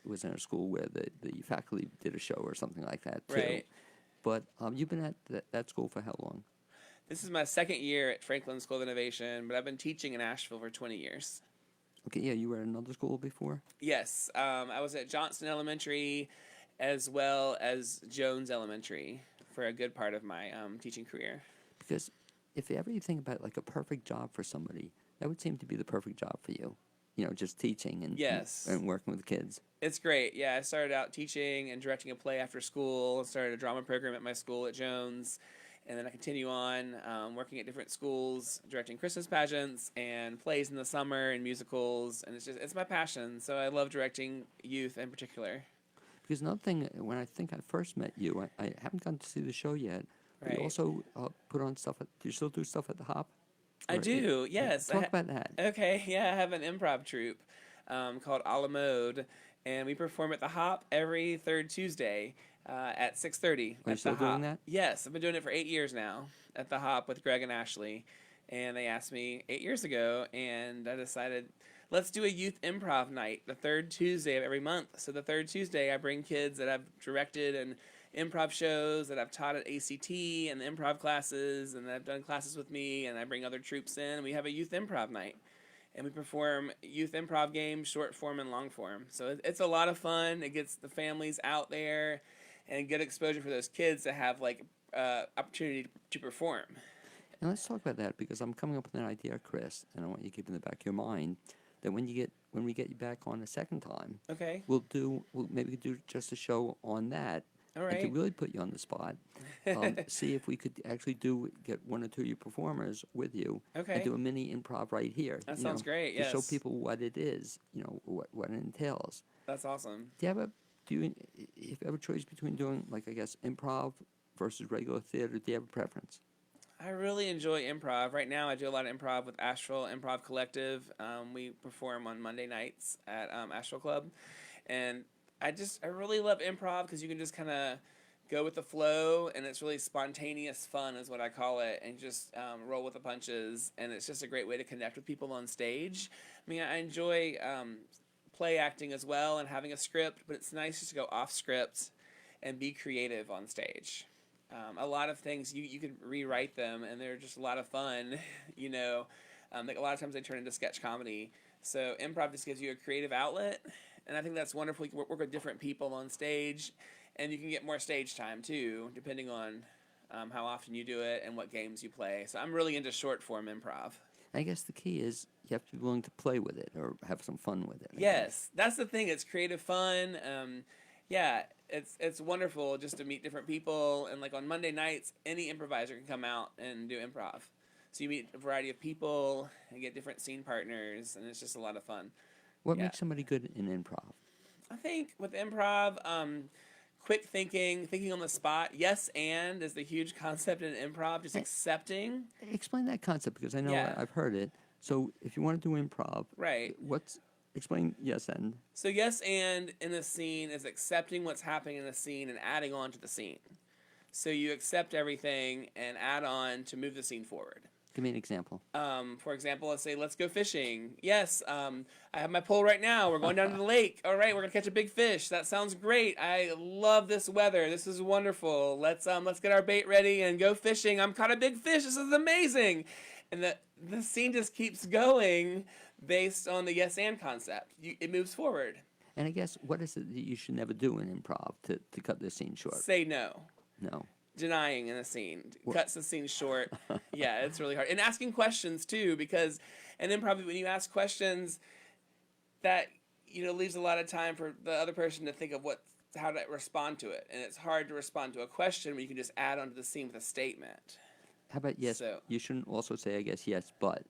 was in a school where the faculty did a show or something like that too. Right. But you've been at that school for how long? This is my second year at Franklin School of Innovation, but I've been teaching in Asheville for 20 years. Okay, yeah, you were at another school before? Yes, I was at Johnston Elementary as well as Jones Elementary for a good part of my teaching career. Because if ever you think about like a perfect job for somebody, that would seem to be the perfect job for you. You know, just teaching and Yes. and working with kids. It's great. Yeah, I started out teaching and directing a play after school, started a drama program at my school at Jones, and then I continue on working at different schools, directing Christmas pageants and plays in the summer and musicals, and it's my passion. So I love directing youth in particular. Because another thing, when I think I first met you, I haven't gotten to see the show yet, but Right. you also put on stuff. Do you still do stuff at the Hop? I Or- do, yes. Talk about that. Okay, yeah, I have an improv troupe called A La Mode, and we perform at the Hop every third Tuesday at 6:30. Are you still doing that? Yes, I've been doing it for 8 years now at the Hop with Greg and Ashley, and they asked me 8 years ago, and I decided let's do a youth improv night the third Tuesday of every month. So the third Tuesday, I bring kids that I've directed and improv shows that I've taught at ACT and the improv classes, and that have done classes with me, and I bring other troops in, and we have a youth improv night. And we perform youth improv games, short form and long form. So it's a lot of fun. It gets the families out there and good exposure for those kids to have like opportunity to perform. And let's talk about that because I'm coming up with an idea, Chris, and I want you to keep it in the back of your mind that when we get you back on a second time, Okay. we'll maybe do just a show on that. All And to right. really put you on the spot, see if we could actually get one or two of your performers with you Okay. and do a mini improv right here. That you sounds know, great, to show yes. people what it is, what it entails. That's awesome. Do you if you have a choice between doing like I guess improv versus regular theater? Do you have a preference? I really enjoy improv. Right now, I do a lot of improv with Astral Improv Collective. We perform on Monday nights at Astral Club, and I really love improv because you can just kind of go with the flow, and it's really spontaneous fun, is what I call it, and just roll with the punches, and it's just a great way to connect with people on stage. I mean, I enjoy play acting as well and having a script, but it's nice just to go off script and be creative on stage. A lot of things you can rewrite them, and they're just a lot of fun. Like a lot of times they turn into sketch comedy. So improv just gives you a creative outlet, and I think that's wonderful. You can work with different people on stage, and you can get more stage time too, depending on how often you do it and what games you play. So I'm really into short form improv. I guess the key is you have to be willing to play with it or have some fun with it. I guess. Yes, that's the thing. It's creative fun. Yeah, it's wonderful just to meet different people. And like on Monday nights, any improviser can come out and do improv. So you meet a variety of people and get different scene partners, and it's just a lot of fun. What Yeah. makes somebody good in improv? I think with improv, quick thinking on the spot. Yes, and is the huge concept in improv, just accepting. Explain that concept because I know Yeah. I've heard it. So if you want to do improv, Right. explain yes and? So yes, and in the scene is accepting what's happening in the scene and adding on to the scene. So you accept everything and add on to move the scene forward. Give me an example. For example, let's say, let's go fishing. Yes, I have my pole right now. We're going down to the lake. All right, we're gonna catch a big fish. That sounds great. I love this weather. This is wonderful. Let's get our bait ready and go fishing. I'm caught a big fish. This is amazing. And the scene just keeps going based on the yes and concept. It moves forward. And I guess what is it that you should never do in improv to cut the scene short? Say no. No. Denying in a scene cuts the scene short. Yeah, it's really hard. And asking questions too, because and then probably when you ask questions, that leaves a lot of time for the other person to think of how to respond to it, and it's hard to respond to a question when you can just add onto the scene with a statement. How about yes? So- You shouldn't also say I guess yes, but.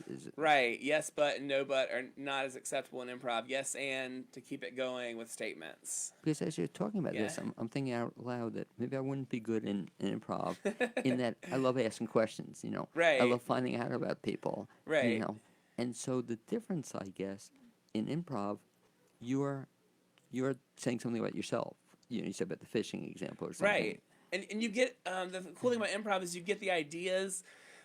Is it, Right. Yes, but and no, but are not as acceptable in improv. Yes, and to keep it going with statements. because as you're talking about this, Yeah. I'm thinking out loud that maybe I wouldn't be good in improv in that I love asking questions, Right. I love finding out about people. Right. And so the difference, I guess, in improv, you're saying something about yourself. You said about the fishing example or something. Right. And you get the cool thing about improv is you get the ideas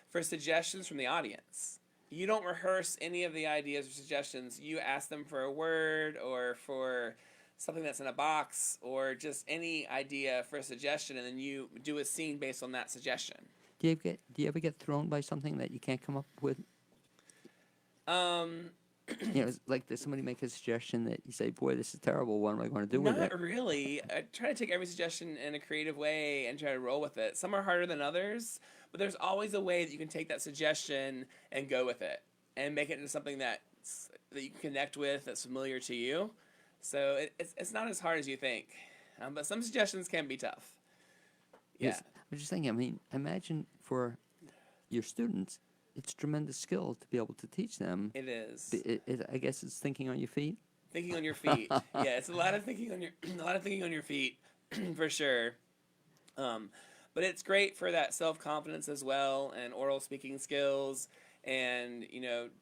for suggestions from the audience. You don't rehearse any of the ideas or suggestions. You ask them for a word or for something that's in a box or just any idea for a suggestion, and then you do a scene based on that suggestion. Do you ever get thrown by something that you can't come up with? It's like does somebody make a suggestion that you say, "Boy, this is terrible. What am I going to do with it?" Not really. I try to take every suggestion in a creative way and try to roll with it. Some are harder than others, but there's always a way that you can take that suggestion and go with it and make it into something that you can connect with, that's familiar to you. So it's not as hard as you think, but some suggestions can be tough. Yeah. Yes. I'm just thinking. I mean, imagine for your students, it's tremendous skill to be able to teach them. It is. I guess it's thinking on your feet. Thinking on your feet. Yeah, it's a lot of thinking on your feet, for sure. But it's great for that self-confidence as well and oral speaking skills and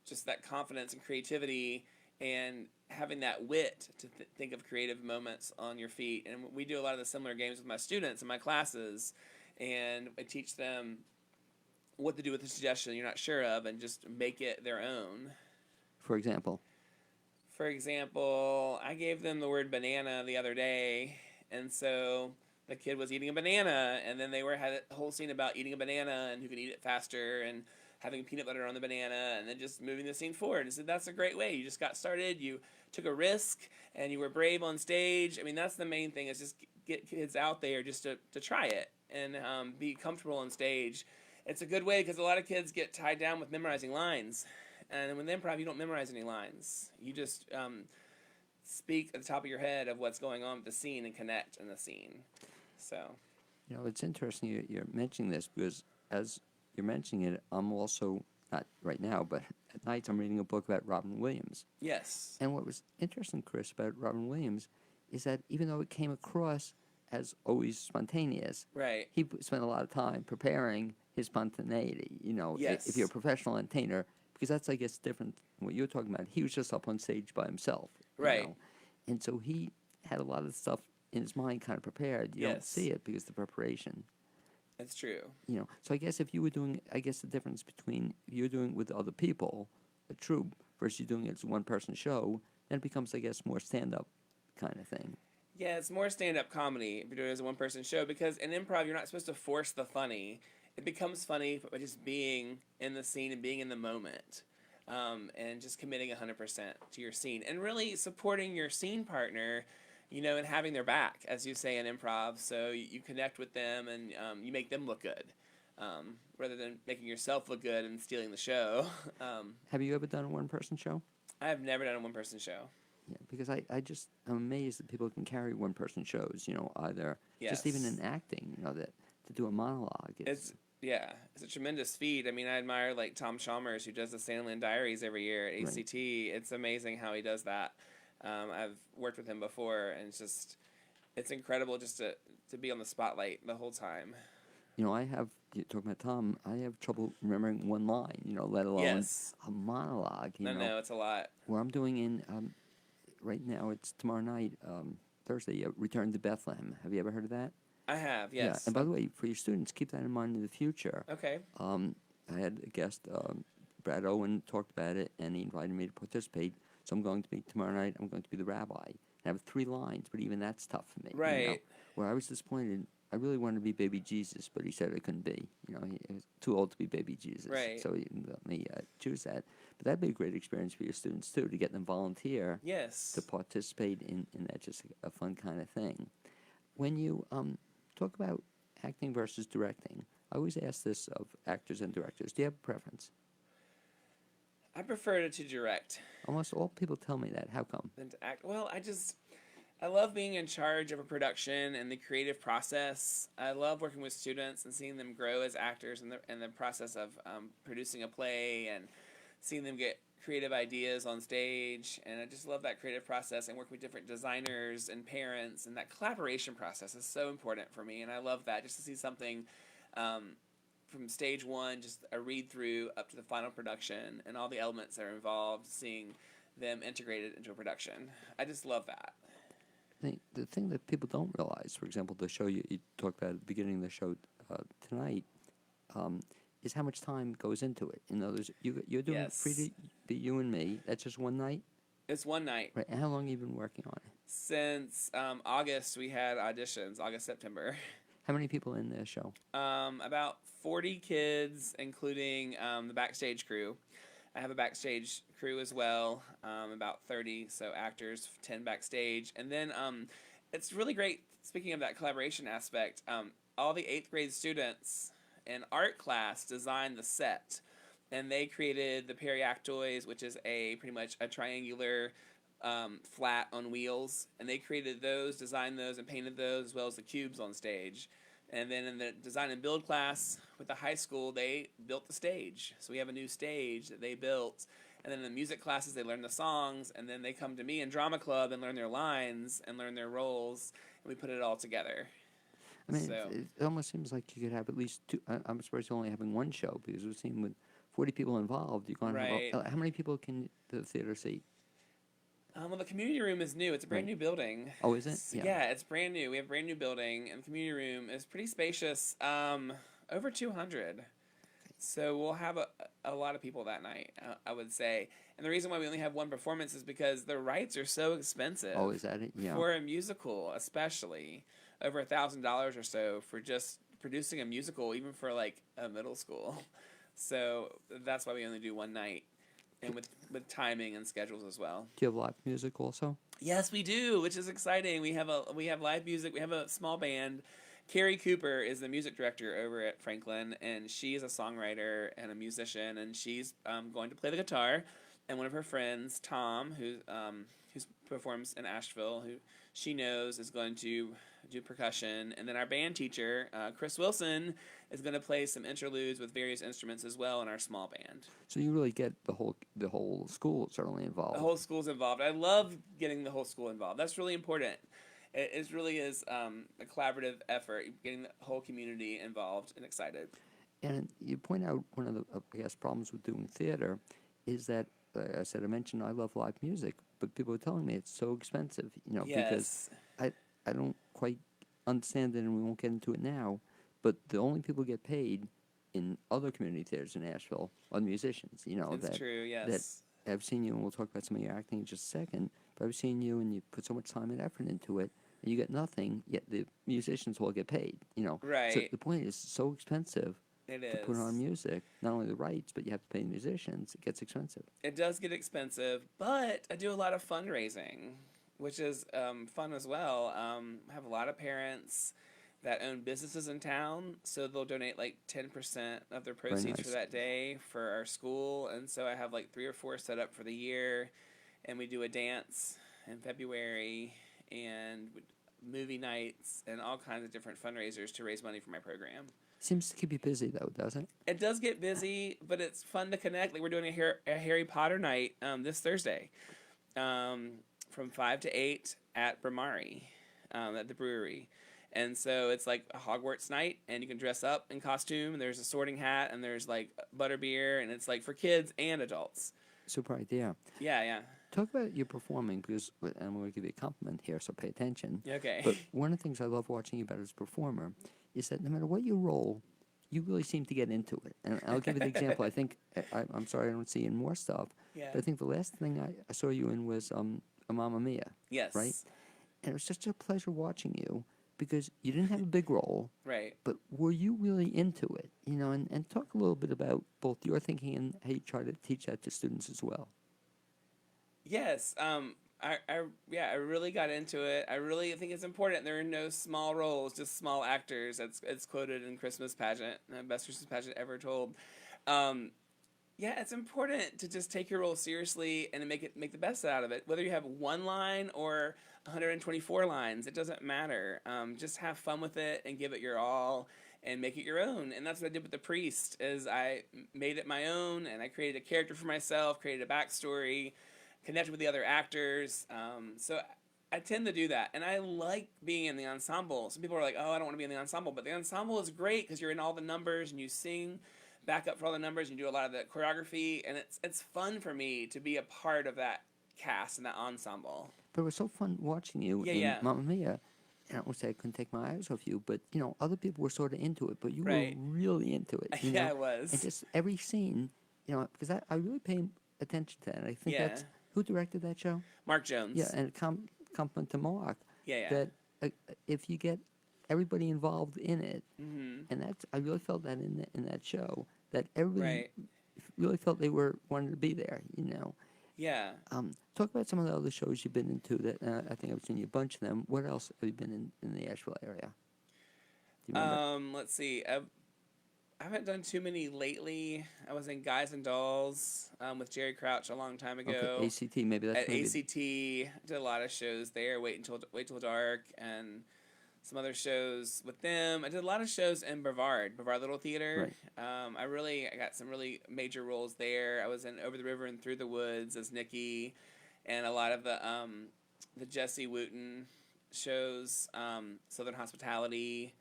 just that confidence and creativity, and having that wit to think of creative moments on your feet. And we do a lot of the similar games with my students in my classes, and I teach them what to do with a suggestion you're not sure of and just make it their own. For example? For example, I gave them the word banana the other day, and so the kid was eating a banana, and then they had a whole scene about eating a banana and who could eat it faster and having peanut butter on the banana, and then just moving the scene forward. And said, that's a great way. You just got started, you took a risk, and you were brave on stage. I mean, that's the main thing, is just get kids out there just to try it and be comfortable on stage. It's a good way, because a lot of kids get tied down with memorizing lines. And with improv, you don't memorize any lines. You just speak at the top of your head of what's going on with the scene and connect in the scene. So, It's interesting you're mentioning this, because as you're mentioning it, I'm also, not right now, but at nights I'm reading a book about Robin Williams. yes. And what was interesting, Chris, about Robin Williams is that even though it came across as always spontaneous, Right. he spent a lot of time preparing his spontaneity. Yes. If you're a professional entertainer, because that's, I guess, different than what you're talking about. He was just up on stage by himself. Right. And so he had a lot of stuff in his mind kind of prepared. You don't Yes. see it because of the preparation. It's true. So I guess if you were doing, I guess the difference between if you're doing it with other people, a troupe, versus you doing it as a one-person show, then it becomes, I guess, more stand-up kind of thing. Yeah, it's more stand-up comedy if you're doing it as a one-person show, because in improv, you're not supposed to force the funny. It becomes funny by just being in the scene and being in the moment, and just committing 100% to your scene, and really supporting your scene partner, and having their back, as you say in improv. So you connect with them, and you make them look good, rather than making yourself look good and stealing the show. Have you ever done a one-person show? I have never done a one-person show. Yeah, because I'm amazed that people can carry one-person shows, either just even Yes. in acting, that to do a monologue. It's a tremendous feat. I mean, I admire like Tom Chalmers, who does the Sandland Diaries every year at Right. ACT. It's amazing how he does that. I've worked with him before, and it's incredible just to be on the spotlight the whole time. You're talking about Tom, I have trouble remembering one line, let alone Yes. a monologue, No, it's a lot. Where I'm doing right now, it's tomorrow night, Thursday, Return to Bethlehem. Have you ever heard of that? I have, Yeah, yes. and by the way, for your students, keep that in mind in the future. Okay. I had a guest, Brad Owen, talked about it, and he invited me to participate. So I'm going to be, tomorrow night, I'm going to be the rabbi. I have 3 lines, but even that's tough for me. Right. Where I was disappointed, I really wanted to be baby Jesus, but he said I couldn't be. He was too old to be baby Jesus. Right. So he didn't let me choose that. But that'd be a great experience for your students, too, to get them volunteer Yes. to participate in that, just a fun kind of thing. When you talk about acting versus directing, I always ask this of actors and directors. Do you have a preference? I prefer to direct Almost all people tell me that. How come? than to act. Well, I love being in charge of a production and the creative process. I love working with students and seeing them grow as actors in the process of producing a play, and seeing them get creative ideas on stage. And I just love that creative process, and work with different designers and parents, and that collaboration process is so important for me. And I love that, just to see something from stage one, just a read through up to the final production, and all the elements that are involved, seeing them integrated into a production. I just love that. The thing that people don't realize, for example, the show you talked about at the beginning of the show tonight, is how much time goes into it. You're doing it free to be you and me. That's just one night? It's one night. Right. And how long have you been working on it? Since August, we had auditions, August, September. How many people in the show? About 40 kids, including the backstage crew. I have a backstage crew as well, about 30, so actors, 10 backstage. And then it's really great, speaking of that collaboration aspect, all the 8th grade students in art class designed the set. And they created the periactoids, which is pretty much a triangular flat on wheels. And they created those, designed those, and painted those, as well as the cubes on stage. And then in the design and build class with the high school, they built the stage. So we have a new stage that they built. And then in the music classes, they learn the songs. And then they come to me in drama club and learn their lines and learn their roles. And we put it all together. I mean, So- it almost seems like you could have at least 2. I'm surprised you're only having one show, because we've seen with 40 people involved, you're going to Right. have how many people can the theater seat? Well, the community room is new. It's a brand Right. new building. Oh, is it? Yeah, it's brand new. We have a brand new building, and the community room is pretty spacious. Over 200. So we'll have a lot of people that night, I would say. And the reason why we only have one performance is because the rights are so expensive. Oh, is that it? Yeah. For a musical, especially over $1,000 or so for just producing a musical, even for like a middle school. So that's why we only do one night, and with timing and schedules as well. Do you have live music also? Yes, we do, which is exciting. We have live music. We have a small band. Carrie Cooper is the music director over at Franklin, and she is a songwriter and a musician, and she's going to play the guitar. And one of her friends, Tom, who performs in Asheville, who she knows is going to do percussion. And then our band teacher, Chris Wilson, is going to play some interludes with various instruments as well in our small band. So you really get the whole school certainly involved. The whole school's involved. I love getting the whole school involved. That's really important. It really is a collaborative effort, getting the whole community involved and excited. And you point out one of the I guess problems with doing theater is that I mentioned I love live music, but people are telling me it's so expensive. Because Yes. I don't quite understand it, and we won't get into it now. But the only people who get paid in other community theaters in Asheville are the musicians. It's true, yes. That I've seen you, and we'll talk about some of your acting in just a second. But I've seen you, and you put so much time and effort into it, and you get nothing. Yet the musicians will get paid. Right. So the point is, it's so expensive It to is. put on music. Not only the rights, but you have to pay the musicians. It gets expensive. It does get expensive, but I do a lot of fundraising, which is fun as well. I have a lot of parents that own businesses in town, so they'll donate like 10% of their proceeds for nice. that day for our school. And so I have like 3 or 4 set up for the year, and we do a dance in February and movie nights and all kinds of different fundraisers to raise money for my program. Seems to keep you busy, though, doesn't it? It does get busy, but it's fun to connect. Like we're doing a Harry Potter night this Thursday, from 5 to 8 at Breininger, at the brewery. And so it's like a Hogwarts night, and you can dress up in costume, and there's a sorting hat, and there's like butterbeer, and it's like for kids and adults. Super idea. Yeah. Talk about your performing, because I'm going to give you a compliment here, so pay attention. Okay. But one of the things I love watching you about as a performer is that no matter what you role, you really seem to get into it. And I'll give you the example. I think, I'm sorry I don't see you in more stuff, Yeah. but I think the last thing I saw you in was a Mamma Mia, Yes. right? And it was just a pleasure watching you because you didn't have a big role, Right. but were you really into it? And talk a little bit about both your thinking and how you try to teach that to students as well. Yes. I really got into it. I really think it's important. There are no small roles, just small actors. It's quoted in Christmas pageant, the best Christmas pageant ever told. Yeah, it's important to just take your role seriously and make the best out of it. Whether you have one line or 124 lines, it doesn't matter. Just have fun with it and give it your all and make it your own. And that's what I did with The Priest. Is I made it my own, and I created a character for myself, created a backstory, connected with the other actors. So I tend to do that, and I like being in the ensemble. Some people are like, "Oh, I don't want to be in the ensemble," but the ensemble is great because you're in all the numbers and you sing back up for all the numbers, and you do a lot of the choreography, and it's fun for me to be a part of that cast and that ensemble. But it was so fun watching you in Yeah. Mamma Mia. And I won't say I couldn't take my eyes off you, but other people were sort of into it, but you Right. were really into it. Yeah, I was. And just every scene, because I really pay attention to that. And I think Yeah. that's who directed that show. Mark Jones. Yeah, and compliment to Mark Yeah. that if you get everybody involved in it, Mm-hmm. and I really felt that in that show that everybody Right. really felt they wanted to be there. Yeah. Talk about some of the other shows you've been into. That I think I've seen you a bunch of them. What else have you been in the Asheville area? Do you remember? Let's see. I haven't done too many lately. I was in Guys and Dolls with Jerry Crouch a long time ago. Okay, ACT. Maybe that's At maybe ACT, did a lot of shows there. Wait till dark, and some other shows with them. I did a lot of shows in Brevard Little Theater. I got some really major roles there. I was in Over the River and Through the Woods as Nikki, and a lot of the Jesse Wooten shows, Southern Hospitality.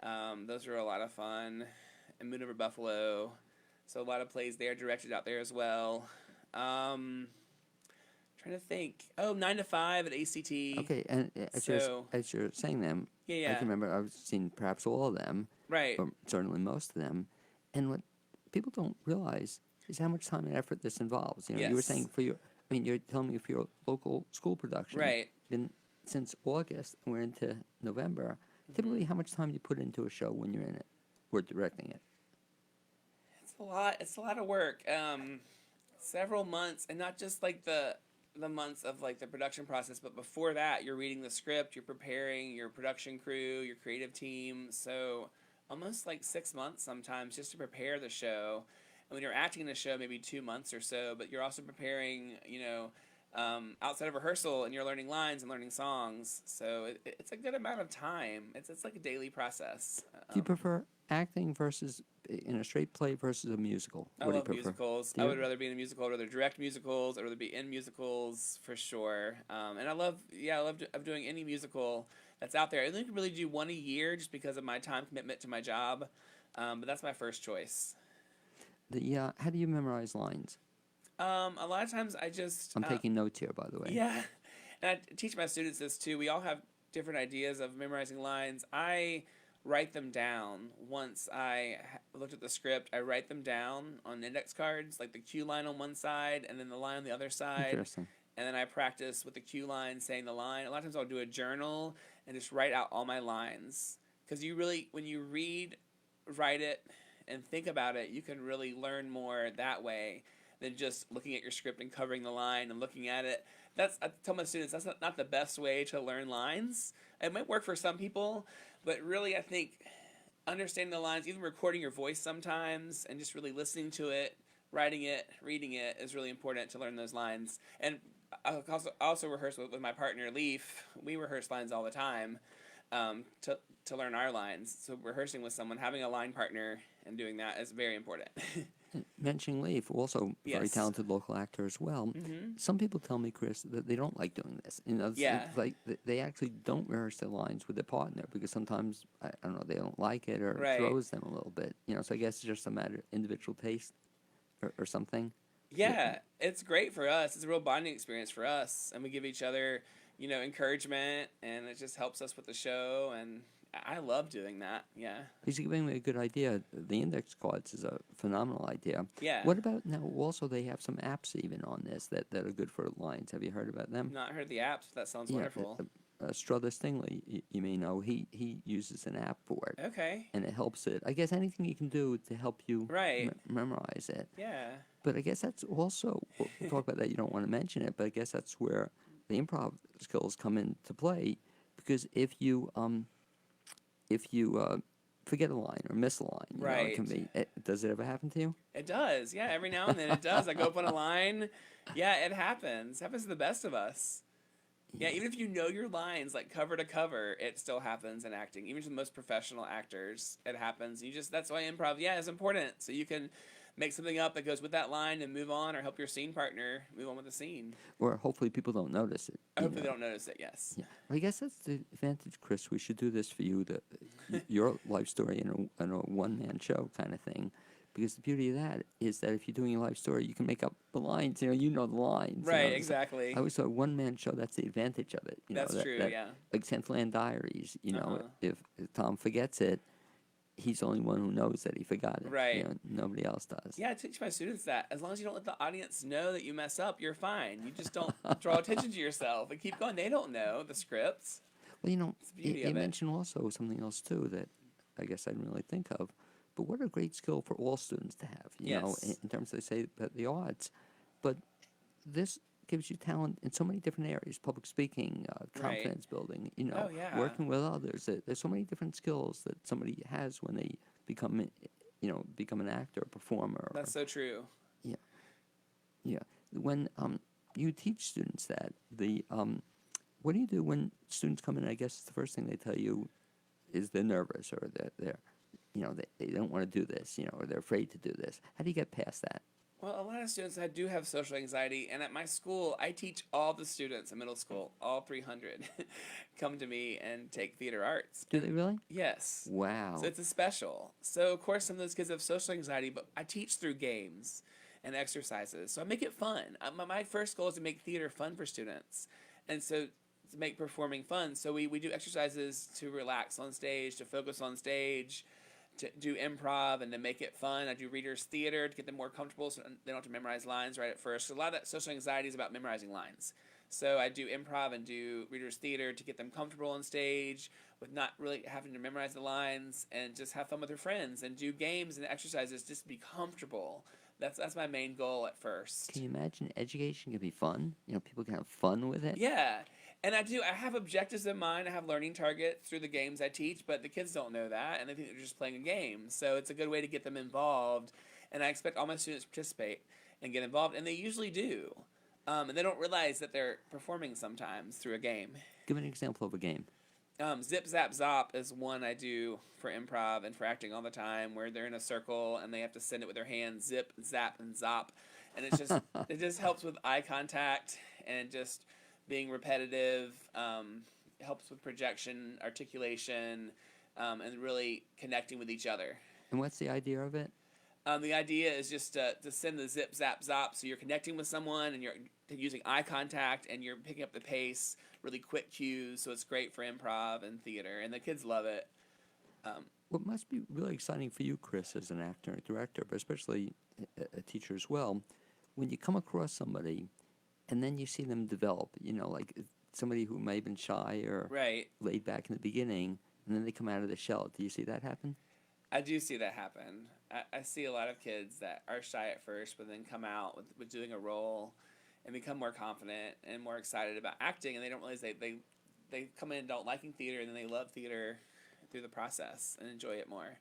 Those were a lot of fun. And Moon Over Buffalo. So a lot of plays there directed out there as well. Trying to think. Oh, 9 to 5 at ACT. Okay, and So as you're saying them, I yeah. can remember I've seen perhaps all of them, Right. or certainly most of them. And what people don't realize is how much time and effort this involves. You know, you were Yes. saying you're telling me for your local school production. Right. Been since August, and we're into November. Mm-hmm. Typically, how much time do you put into a show when you're in it, or directing it? It's a lot. It's a lot of work. Several months, and not just like the months of like the production process, but before that, you're reading the script, you're preparing your production crew, your creative team. So almost like 6 months sometimes just to prepare the show. And when you're acting in a show, maybe 2 months or so, but you're also preparing, outside of rehearsal, and you're learning lines and learning songs. So it's a good amount of time. It's like a daily process. Do you prefer acting versus in a straight play versus a musical? I What do you love prefer? musicals. Do I you? would rather be in a musical. I'd rather direct musicals. I'd rather be in musicals for sure. And I love doing any musical that's out there. I only can really do one a year just because of my time commitment to my job. But that's my first choice. How do you memorize lines? A lot of times I just I'm taking notes here, by the way. yeah, and I teach my students this too. We all have different ideas of memorizing lines. I write them down. Once I looked at the script, I write them down on index cards, like the cue line on one side and then the line on the other side. Interesting. And then I practice with the cue line saying the line. A lot of times I'll do a journal and just write out all my lines. Because when you read, write it, and think about it, you can really learn more that way than just looking at your script and covering the line and looking at it. I tell my students that's not the best way to learn lines. It might work for some people, but really I think understanding the lines, even recording your voice sometimes and just really listening to it, writing it, reading it is really important to learn those lines. And I also rehearse with my partner Leaf. We rehearse lines all the time to learn our lines. So rehearsing with someone, having a line partner and doing that is very important. Mentioning Leaf, also very Yes. talented local actor as well. Mm-hmm. Some people tell me, Chris, that they don't like doing this. It's like they actually don't rehearse their lines with their partner because sometimes I don't know, they don't like it, or Right. it throws them a little bit. So I guess it's just a matter of individual taste or something. Yeah, it's great for us. It's a real bonding experience for us, and we give each other, encouragement, and it just helps us with the show. And I love doing that. Yeah. He's giving me a good idea. The index cards is a phenomenal idea. Yeah. What about now? Also, they have some apps even on this that are good for lines. Have you heard about them? Not heard the apps, but that sounds wonderful. Struther Stingley, you may know, he uses an app for it. Okay. And it helps it. I guess anything you can do to help you Right. memorize it. Yeah. But I guess that's also, we'll talk about that, you don't want to mention it, but I guess that's where the improv skills come into play, because if you forget a line or miss a line, it can be, does it ever happen to you? It does. Yeah, every now and then it does. I go up on a line. Yeah, it happens. It happens to the best of us. Yeah, even if you know your lines, like cover to cover, it still happens in acting. Even to the most professional actors, it happens. That's why improv, is important. So you can make something up that goes with that line and move on, or help your scene partner move on with the scene. Or hopefully people don't notice it. Hopefully they don't notice it, yes. Yeah. I guess that's the advantage, Chris. We should do this for you, your life story in a one-man show kind of thing. Because the beauty of that is that if you're doing a life story, you can make up the lines. You know the lines. Right, exactly. I always thought one-man show, that's the advantage of it. That's true, yeah. Like Land Diaries, Uh-huh. if Tom forgets it, he's the only one who knows that he forgot it. Right. Nobody else does. Yeah, I teach my students that. As long as you don't let the audience know that you mess up, you're fine. You just don't draw attention to yourself and keep going. They don't know the scripts. Well, It's the beauty you of it. mentioned also something else, too, that I guess I didn't really think of. But what a great skill for all students to have, you know, Yes. in terms, they say, about the arts. But this gives you talent in so many different areas: public speaking, confidence building, Oh, yeah. working with others. There's so many different skills that somebody has when they become an actor, a performer. That's so true. Yeah. When you teach students that, what do you do when students come in? I guess the first thing they tell you is they're nervous, or they're they don't want to do this, or they're afraid to do this. How do you get past that? Well, a lot of students I do have social anxiety, and at my school, I teach all the students in middle school, all 300, come to me and take theater arts. Do they really? Yes. Wow. So it's a special. So of course some of those kids have social anxiety, but I teach through games and exercises. So I make it fun. My first goal is to make theater fun for students, and so to make performing fun. So we do exercises to relax on stage, to focus on stage, to do improv and to make it fun. I do readers theater to get them more comfortable so they don't have to memorize lines right at first. So a lot of that social anxiety is about memorizing lines. So I do improv and do readers theater to get them comfortable on stage with not really having to memorize the lines, and just have fun with their friends and do games and exercises just to be comfortable. That's my main goal at first. Can you imagine education can be fun? You know, people can have fun with it. Yeah. And I have objectives in mind. I have learning targets through the games I teach, but the kids don't know that, and they think they're just playing a game. So it's a good way to get them involved, and I expect all my students to participate and get involved, and they usually do. And they don't realize that they're performing sometimes through a game. Give an example of a game. Zip, Zap, Zop is one I do for improv and for acting all the time, where they're in a circle and they have to send it with their hands, zip, zap, and zop. And it's just it just helps with eye contact and just being repetitive, helps with projection, articulation, and really connecting with each other. And what's the idea of it? The idea is just to send the zip, zap, zop, so you're connecting with someone and you're using eye contact and you're picking up the pace, really quick cues, so it's great for improv and theater, and the kids love it. What must be really exciting for you, Chris, as an actor and director, but especially a teacher as well, when you come across somebody and then you see them develop, you know, like somebody who may have been shy or Right. laid back in the beginning, and then they come out of the shell. Do you see that happen? I do see that happen. I see a lot of kids that are shy at first, but then come out with doing a role and become more confident and more excited about acting, and they don't realize they come in don't liking theater, and then they love theater through the process and enjoy it more.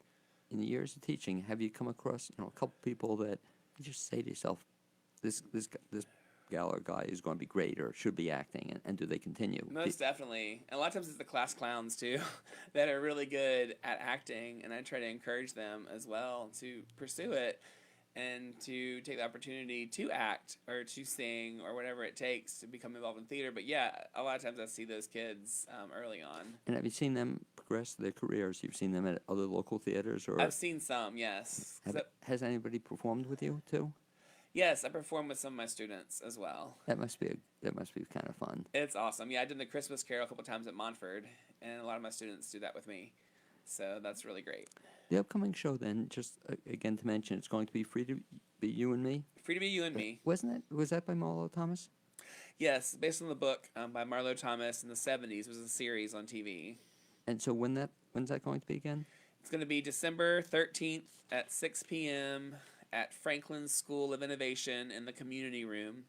In the years of teaching, have you come across, you know, a couple people that you just say to yourself, this gal or guy is going to be great or should be acting, and do they continue? Most definitely. And a lot of times it's the class clowns, too, that are really good at acting, and I try to encourage them as well to pursue it and to take the opportunity to act or to sing or whatever it takes to become involved in theater. But yeah, a lot of times I see those kids early on. And have you seen them progress their careers? You've seen them at other local theaters? Or I've seen some, yes. has anybody performed with you, too? Yes, I perform with some of my students as well. That must be kind of fun. It's awesome. Yeah, I did the Christmas Carol a couple times at Montford, and a lot of my students do that with me. So that's really great. The upcoming show, then, just again to mention, it's going to be Free to Be You and Me. Free to Be You and Me. Was that by Marlo Thomas? Yes, based on the book by Marlo Thomas in the 70s. It was a series on TV. And so when's that going to be again? It's going to be December 13th at 6 p.m. at Franklin School of Innovation in the community room.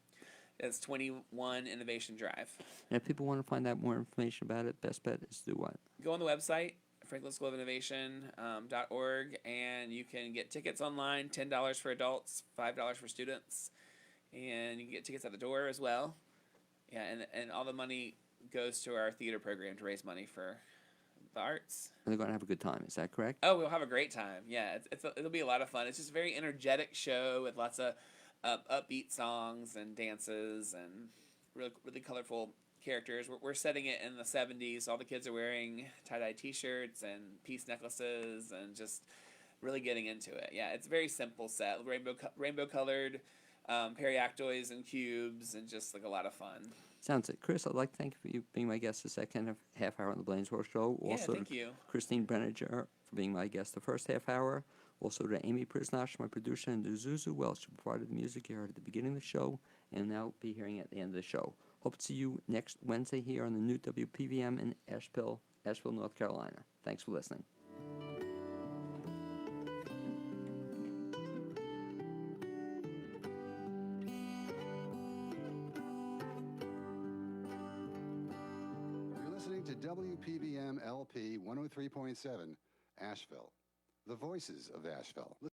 That's 21 Innovation Drive. And if people want to find out more information about it, best bet is to do what? Go on the website, franklinschoolofinnovation.org, and you can get tickets online, $10 for adults, $5 for students, and you can get tickets at the door as well. Yeah, and all the money goes to our theater program to raise money for the arts. And they're going to have a good time, is that correct? Oh, we'll have a great time. Yeah, it'll be a lot of fun. It's just a very energetic show with lots of upbeat songs and dances and really, really colorful characters. We're setting it in the 70s. All the kids are wearing tie-dye t-shirts and peace necklaces and just really getting into it. Yeah, it's a very simple set. Rainbow colored periactoids and cubes and just like a lot of fun. Sounds it. Chris, I'd like to thank you for being my guest the second half hour on the BLAINESWORLD show. Also, yeah, thank you. Christine Breininger for being my guest the first half hour. Also to Amy Prisnash, my producer, and to Zuzu Welsh, who provided the music you heard at the beginning of the show and now be hearing at the end of the show. Hope to see you next Wednesday here on the new WPVM in Asheville, North Carolina. Thanks for listening. You're listening to WPVM LP 103.7, Asheville. The voices of Asheville.